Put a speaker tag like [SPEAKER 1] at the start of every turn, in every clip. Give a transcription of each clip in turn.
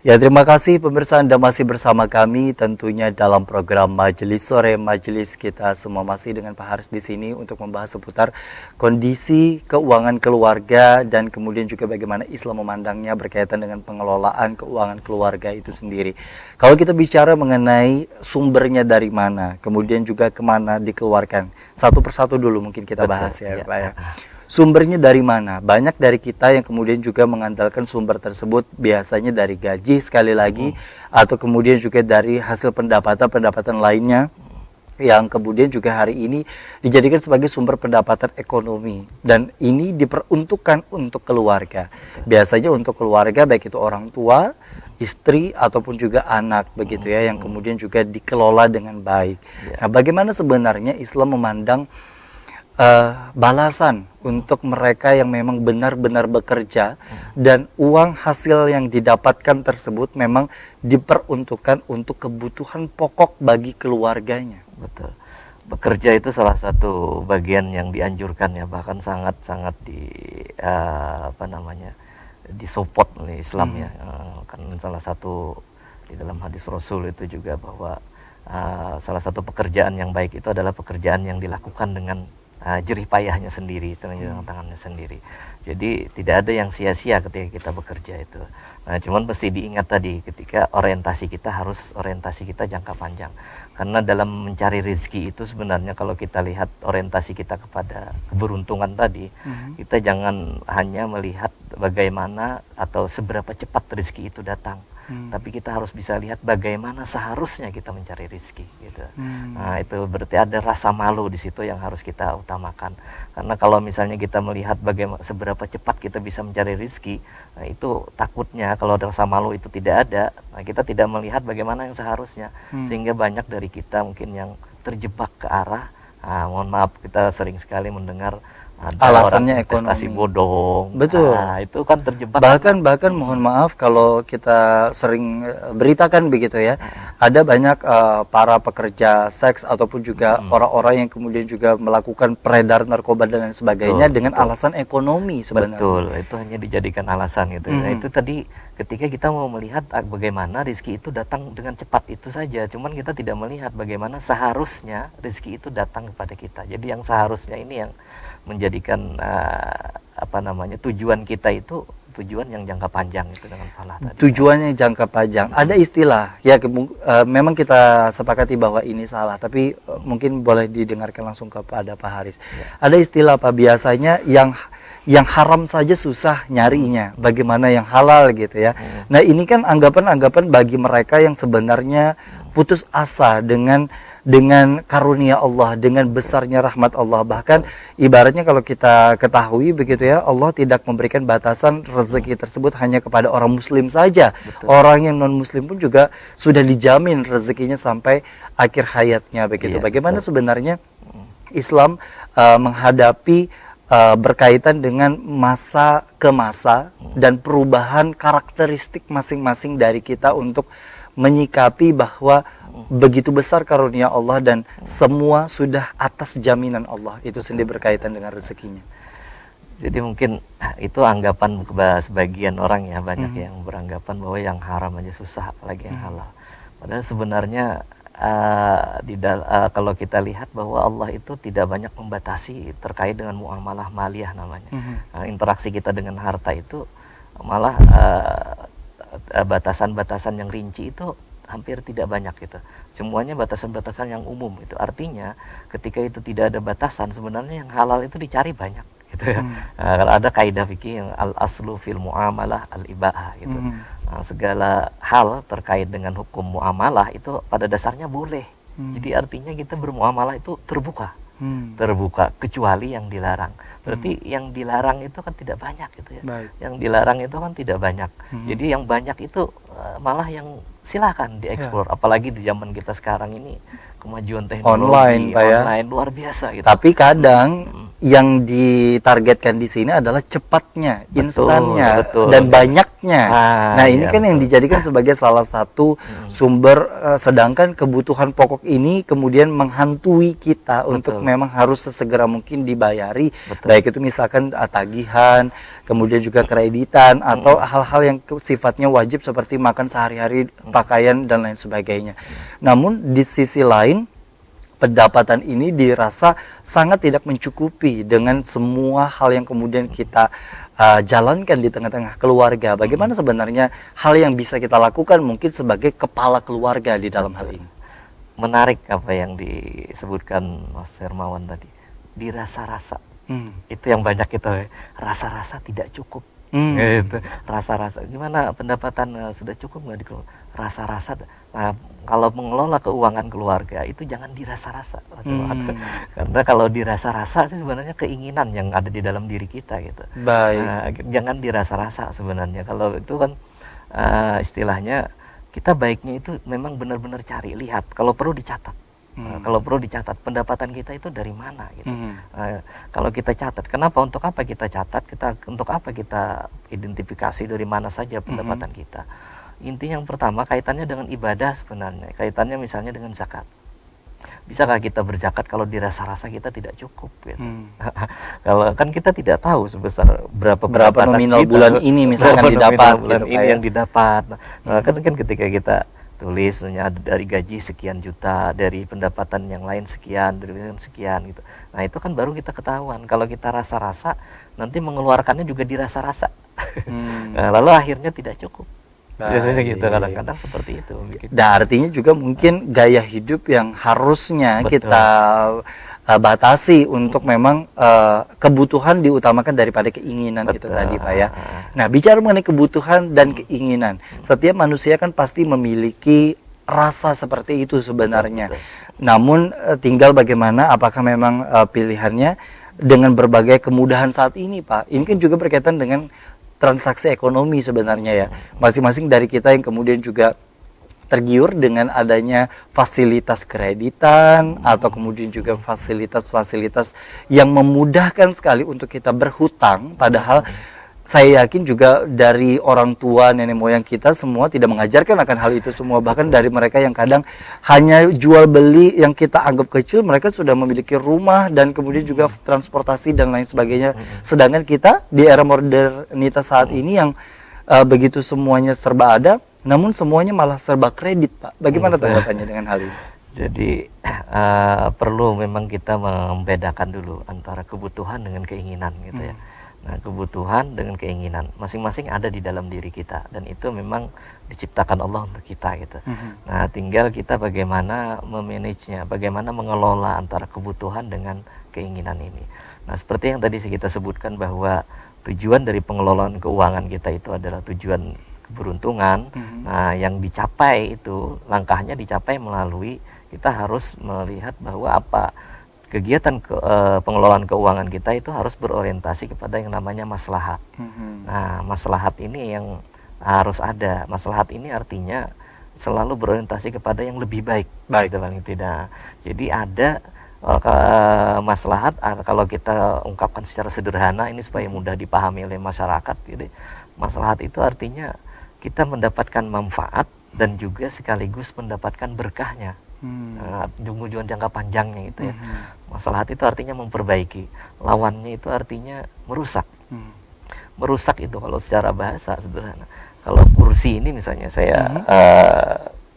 [SPEAKER 1] Ya, terima kasih pemirsa, Anda masih bersama kami tentunya dalam program Majelis Sore. Majelis kita semua masih dengan Pak Haris di sini untuk membahas seputar kondisi keuangan keluarga dan kemudian juga bagaimana Islam memandangnya berkaitan dengan pengelolaan keuangan keluarga itu sendiri. Kalau kita bicara mengenai sumbernya dari mana, kemudian juga kemana dikeluarkan, satu persatu dulu mungkin kita bahas ya Pak ya. Sumbernya dari mana? Banyak dari kita yang kemudian juga mengandalkan sumber tersebut biasanya dari gaji sekali lagi atau kemudian juga dari hasil pendapatan lainnya yang kemudian juga hari ini dijadikan sebagai sumber pendapatan ekonomi dan ini diperuntukkan untuk keluarga. Biasanya untuk keluarga baik itu orang tua, istri ataupun juga anak begitu ya yang kemudian juga dikelola dengan baik. Nah, bagaimana sebenarnya Islam memandang balasan untuk mereka yang memang benar-benar bekerja dan uang hasil yang didapatkan tersebut memang diperuntukkan untuk kebutuhan pokok bagi keluarganya.
[SPEAKER 2] Betul. Bekerja itu salah satu bagian yang dianjurkan ya, bahkan sangat-sangat disupport oleh Islam ya. Kan salah satu di dalam hadis Rasul itu juga bahwa salah satu pekerjaan yang baik itu adalah pekerjaan yang dilakukan dengan jerih payahnya sendiri, dengan tangannya sendiri. Jadi tidak ada yang sia-sia ketika kita bekerja itu. Nah, cuman pasti diingat tadi ketika orientasi kita harus orientasi kita jangka panjang. Karena dalam mencari rezeki itu sebenarnya kalau kita lihat orientasi kita kepada keberuntungan tadi, kita jangan hanya melihat bagaimana atau seberapa cepat rezeki itu datang. Tapi kita harus bisa lihat bagaimana seharusnya kita mencari rezeki gitu. Nah, itu berarti ada rasa malu di situ yang harus kita utamakan. Karena kalau misalnya kita melihat bagaimana seberapa cepat kita bisa mencari rezeki, nah itu takutnya kalau rasa malu itu tidak ada, nah kita tidak melihat bagaimana yang seharusnya. Sehingga banyak dari kita mungkin yang terjebak ke arah mohon maaf, kita sering sekali mendengar ada
[SPEAKER 1] Alasannya
[SPEAKER 2] orang investasi
[SPEAKER 1] ekonomi.
[SPEAKER 2] bodong.
[SPEAKER 1] Betul.
[SPEAKER 2] Nah, itu kan terjebak.
[SPEAKER 1] Bahkan mohon maaf kalau kita sering beritakan begitu ya, ada banyak para pekerja seks ataupun juga orang-orang yang kemudian juga melakukan peredaran narkoba dan lain sebagainya dengan alasan ekonomi sebenarnya.
[SPEAKER 2] Betul, itu hanya dijadikan alasan gitu. Nah, itu tadi ketika kita mau melihat bagaimana rezeki itu datang dengan cepat itu saja, cuman kita tidak melihat bagaimana seharusnya rezeki itu datang kepada kita. Jadi yang seharusnya ini yang menjadikan tujuan kita itu tujuan yang jangka panjang itu dengan falah tadi.
[SPEAKER 1] Tujuannya jangka panjang. Ada istilah ya memang kita sepakati bahwa ini salah, tapi mungkin boleh didengarkan langsung kepada Pak Haris. Ada istilah Pak, biasanya yang haram saja susah nyarinya, bagaimana yang halal gitu ya. Nah, ini kan anggapan-anggapan bagi mereka yang sebenarnya putus asa dengan karunia Allah, dengan besarnya rahmat Allah. Bahkan ibaratnya kalau kita ketahui begitu ya, Allah tidak memberikan batasan rezeki tersebut hanya kepada orang muslim saja. Betul. Orang yang non muslim pun juga sudah dijamin rezekinya sampai akhir hayatnya begitu. Bagaimana sebenarnya Islam menghadapi berkaitan dengan masa ke masa dan perubahan karakteristik masing-masing dari kita untuk menyikapi bahwa begitu besar karunia Allah dan semua sudah atas jaminan Allah itu sendiri berkaitan dengan rezekinya.
[SPEAKER 2] Jadi mungkin itu anggapan sebagian orang ya, banyak yang beranggapan bahwa yang haram aja susah apalagi yang halal. Padahal sebenarnya kalau kita lihat bahwa Allah itu tidak banyak membatasi terkait dengan muamalah maliyah namanya. Interaksi kita dengan harta itu malah batasan-batasan yang rinci itu hampir tidak banyak gitu. Semuanya batasan-batasan yang umum itu. Artinya ketika itu tidak ada batasan, sebenarnya yang halal itu dicari banyak gitu ya. Kalau ada kaidah fikih yang al aslu fil muamalah al ibaah gitu. Segala hal terkait dengan hukum muamalah itu pada dasarnya boleh. Jadi artinya kita bermuamalah itu terbuka. Terbuka kecuali yang dilarang. Berarti yang dilarang itu kan tidak banyak gitu ya. Yang dilarang itu kan tidak banyak. Jadi yang banyak itu malah yang silakan dieksplor. Apalagi di zaman kita sekarang ini kemajuan teknologi online luar biasa gitu.
[SPEAKER 1] Tapi kadang yang ditargetkan di sini adalah cepatnya, instannya,
[SPEAKER 2] betul.
[SPEAKER 1] dan banyaknya. Nah, ini
[SPEAKER 2] ya,
[SPEAKER 1] kan yang dijadikan sebagai salah satu sumber, sedangkan kebutuhan pokok ini kemudian menghantui kita untuk memang harus sesegera mungkin dibayari, baik itu misalkan tagihan, kemudian juga kreditan atau hal-hal yang sifatnya wajib seperti makan sehari-hari, pakaian dan lain sebagainya. Namun di sisi lain, pendapatan ini dirasa sangat tidak mencukupi dengan semua hal yang kemudian kita jalankan di tengah-tengah keluarga. Bagaimana sebenarnya hal yang bisa kita lakukan mungkin sebagai kepala keluarga di dalam hal ini?
[SPEAKER 2] Menarik apa yang disebutkan Mas Hermawan tadi. Dirasa-rasa. Itu yang banyak kita rasa-rasa tidak cukup. Gitu. Rasa-rasa gimana pendapatan sudah cukup nggak dikelola? Rasa-rasa. Nah, kalau mengelola keuangan keluarga itu jangan dirasa-rasa, karena kalau dirasa-rasa sih sebenarnya keinginan yang ada di dalam diri kita gitu.
[SPEAKER 1] Baik.
[SPEAKER 2] Nah, jangan dirasa-rasa sebenarnya. Kalau itu kan istilahnya kita baiknya itu memang benar-benar cari, lihat. Kalau perlu dicatat. Kalau perlu dicatat pendapatan kita itu dari mana gitu. Kalau kita catat, kenapa? Untuk apa kita catat? Untuk apa kita identifikasi dari mana saja pendapatan kita? Intinya yang pertama kaitannya dengan ibadah sebenarnya. Kaitannya misalnya dengan zakat. Bisakah kita berzakat kalau dirasa-rasa kita tidak cukup gitu? Kalau kan kita tidak tahu sebesar berapa
[SPEAKER 1] nominal
[SPEAKER 2] kita,
[SPEAKER 1] bulan ini misalkan didapat
[SPEAKER 2] bulan
[SPEAKER 1] gitu,
[SPEAKER 2] ini yang didapat. Nah, kan ketika kita tulisnya dari gaji sekian juta, dari pendapatan yang lain sekian, dari sekian gitu. Nah, itu kan baru kita ketahuan. Kalau kita rasa-rasa, nanti mengeluarkannya juga dirasa-rasa. Nah, lalu akhirnya tidak cukup. Gitu, kadang-kadang seperti itu.
[SPEAKER 1] Nah, artinya juga mungkin gaya hidup yang harusnya kita batasi untuk memang kebutuhan diutamakan daripada keinginan itu tadi, Pak ya. Nah, bicara mengenai kebutuhan dan keinginan, setiap manusia kan pasti memiliki rasa seperti itu sebenarnya. Namun tinggal bagaimana, apakah memang pilihannya dengan berbagai kemudahan saat ini, Pak. Ini kan juga berkaitan dengan transaksi ekonomi sebenarnya ya. Masing-masing dari kita yang kemudian juga tergiur dengan adanya fasilitas kreditan atau kemudian juga fasilitas-fasilitas yang memudahkan sekali untuk kita berhutang, padahal saya yakin juga dari orang tua, nenek moyang kita semua tidak mengajarkan akan hal itu semua. Bahkan dari mereka yang kadang hanya jual beli yang kita anggap kecil, mereka sudah memiliki rumah dan kemudian juga transportasi dan lain sebagainya. Sedangkan kita di era modernitas saat ini yang begitu semuanya serba ada, namun semuanya malah serba kredit, Pak. Bagaimana tanggapannya dengan hal ini?
[SPEAKER 2] Jadi perlu memang kita membedakan dulu antara kebutuhan dengan keinginan gitu ya. Nah, kebutuhan dengan keinginan masing-masing ada di dalam diri kita dan itu memang diciptakan Allah untuk kita gitu. Nah, tinggal kita bagaimana memanagenya, bagaimana mengelola antara kebutuhan dengan keinginan ini. Nah, seperti yang tadi kita sebutkan bahwa tujuan dari pengelolaan keuangan kita itu adalah tujuan keberuntungan. Nah, yang dicapai itu langkahnya dicapai melalui kita harus melihat bahwa apa kegiatan pengelolaan keuangan kita itu harus berorientasi kepada yang namanya maslahat. Nah, maslahat ini yang harus ada. Maslahat ini artinya selalu berorientasi kepada yang lebih baik. Gitu, paling tidak. Jadi ada maslahat, kalau kita ungkapkan secara sederhana ini supaya mudah dipahami oleh masyarakat. Jadi maslahat itu artinya kita mendapatkan manfaat dan juga sekaligus mendapatkan berkahnya. Tujuan jangka panjangnya itu ya. Maslahat itu artinya memperbaiki, lawannya itu artinya merusak. Merusak itu kalau secara bahasa sederhana. Kalau kursi ini misalnya saya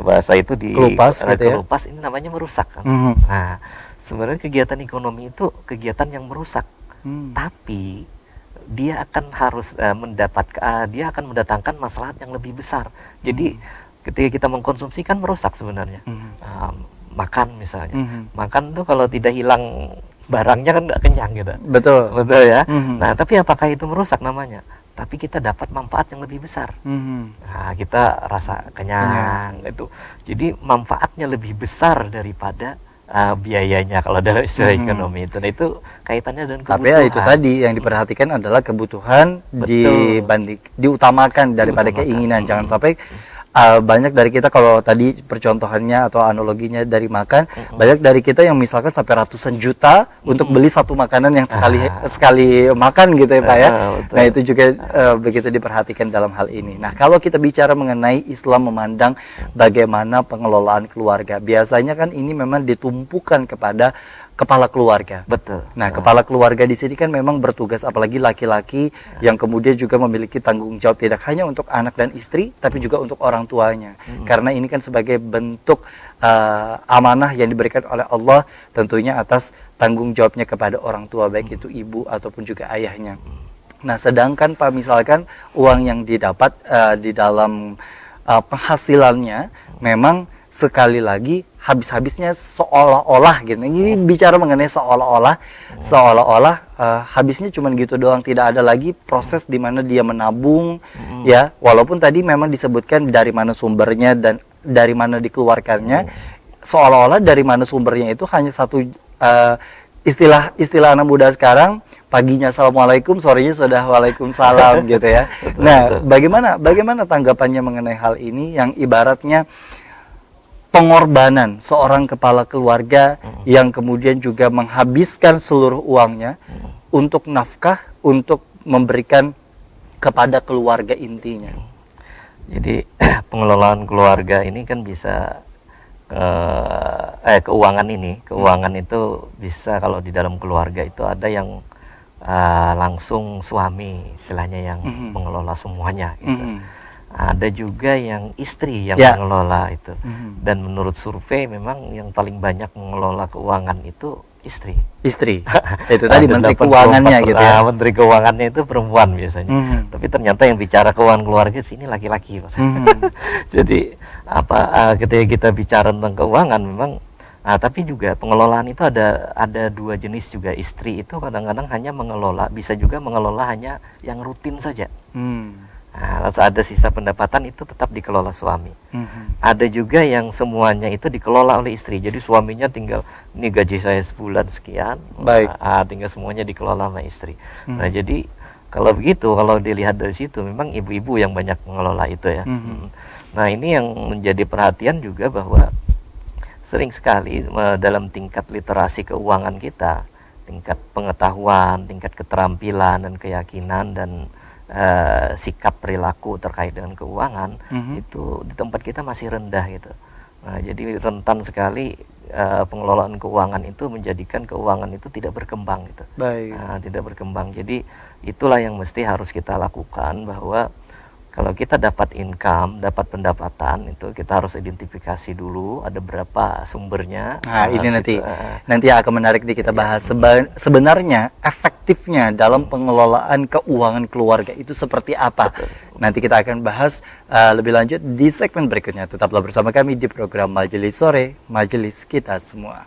[SPEAKER 2] bahasa itu di
[SPEAKER 1] kelupas, gitu ya?
[SPEAKER 2] Kelupas ini namanya merusak kan. Nah, sebenarnya kegiatan ekonomi itu kegiatan yang merusak, tapi dia akan harus dia akan mendatangkan maslahat yang lebih besar. Jadi ketika kita mengkonsumsi kan merusak sebenarnya. Makan misalnya, makan tuh kalau tidak hilang barangnya kan nggak kenyang gitu.
[SPEAKER 1] Betul
[SPEAKER 2] ya. Nah, tapi apakah itu merusak namanya? Tapi kita dapat manfaat yang lebih besar. Nah, kita rasa kenyang itu. Jadi manfaatnya lebih besar daripada biayanya kalau dalam istilah ekonomi itu. Nah, itu kaitannya dengan kebutuhan.
[SPEAKER 1] Tapi ya itu tadi yang diperhatikan adalah kebutuhan diutamakan daripada keinginan. Jangan sampai banyak dari kita kalau tadi percontohannya atau analoginya dari makan, banyak dari kita yang misalkan sampai ratusan juta untuk beli satu makanan yang sekali makan gitu ya Pak ya.
[SPEAKER 2] Betul.
[SPEAKER 1] Nah itu juga begitu diperhatikan dalam hal ini. Nah kalau kita bicara mengenai Islam memandang bagaimana pengelolaan keluarga, biasanya kan ini memang ditumpukan kepada kepala keluarga.
[SPEAKER 2] Betul.
[SPEAKER 1] Nah, kepala keluarga di sini kan memang bertugas, apalagi laki-laki yang kemudian juga memiliki tanggung jawab tidak hanya untuk anak dan istri, tapi juga untuk orang tuanya. Karena ini kan sebagai bentuk amanah yang diberikan oleh Allah, tentunya atas tanggung jawabnya kepada orang tua, baik itu ibu ataupun juga ayahnya. Nah, sedangkan Pak misalkan uang yang didapat di dalam penghasilannya memang sekali lagi habis-habisnya seolah-olah gitu. Ini bicara mengenai seolah-olah habisnya cuma gitu doang, tidak ada lagi proses di mana dia menabung ya. Walaupun tadi memang disebutkan dari mana sumbernya dan dari mana dikeluarkannya, seolah-olah dari mana sumbernya itu hanya satu istilah anak muda sekarang, paginya assalamualaikum, sorenya sudah waalaikumsalam gitu ya. Nah, bagaimana tanggapannya mengenai hal ini yang ibaratnya pengorbanan seorang kepala keluarga yang kemudian juga menghabiskan seluruh uangnya untuk nafkah, untuk memberikan kepada keluarga intinya.
[SPEAKER 2] Jadi pengelolaan keluarga ini kan bisa keuangan itu bisa kalau di dalam keluarga itu ada yang langsung suami istilahnya yang mengelola semuanya gitu. Ada juga yang istri yang mengelola itu. Dan menurut survei memang yang paling banyak mengelola keuangan itu istri.
[SPEAKER 1] Itu tadi menteri keuangannya gitu ya.
[SPEAKER 2] Menteri keuangannya itu perempuan biasanya. Tapi ternyata yang bicara keuangan keluarga sini laki-laki, Mas. Jadi ketika kita bicara tentang keuangan memang tapi juga pengelolaan itu ada dua jenis juga. Istri itu kadang-kadang hanya mengelola, bisa juga mengelola hanya yang rutin saja. Nah, ada sisa pendapatan itu tetap dikelola suami. Ada juga yang semuanya itu dikelola oleh istri. Jadi suaminya tinggal, ini gaji saya sebulan sekian, tinggal semuanya dikelola sama istri. Nah jadi kalau begitu, kalau dilihat dari situ, memang ibu-ibu yang banyak mengelola itu ya. Nah ini yang menjadi perhatian juga bahwa sering sekali dalam tingkat literasi keuangan kita, tingkat pengetahuan, tingkat keterampilan dan keyakinan dan sikap perilaku terkait dengan keuangan itu di tempat kita masih rendah gitu. Nah, jadi rentan sekali pengelolaan keuangan itu menjadikan keuangan itu tidak berkembang gitu. Tidak berkembang. Jadi itulah yang mesti harus kita lakukan, bahwa kalau kita dapat income, dapat pendapatan, itu kita harus identifikasi dulu ada berapa sumbernya.
[SPEAKER 1] Nah, ini nanti akan menarik nih kita bahas. Sebenarnya efektifnya dalam pengelolaan keuangan keluarga itu seperti apa? Nanti kita akan bahas lebih lanjut di segmen berikutnya. Tetaplah bersama kami di program Majelis Sore, Majelis Kita Semua.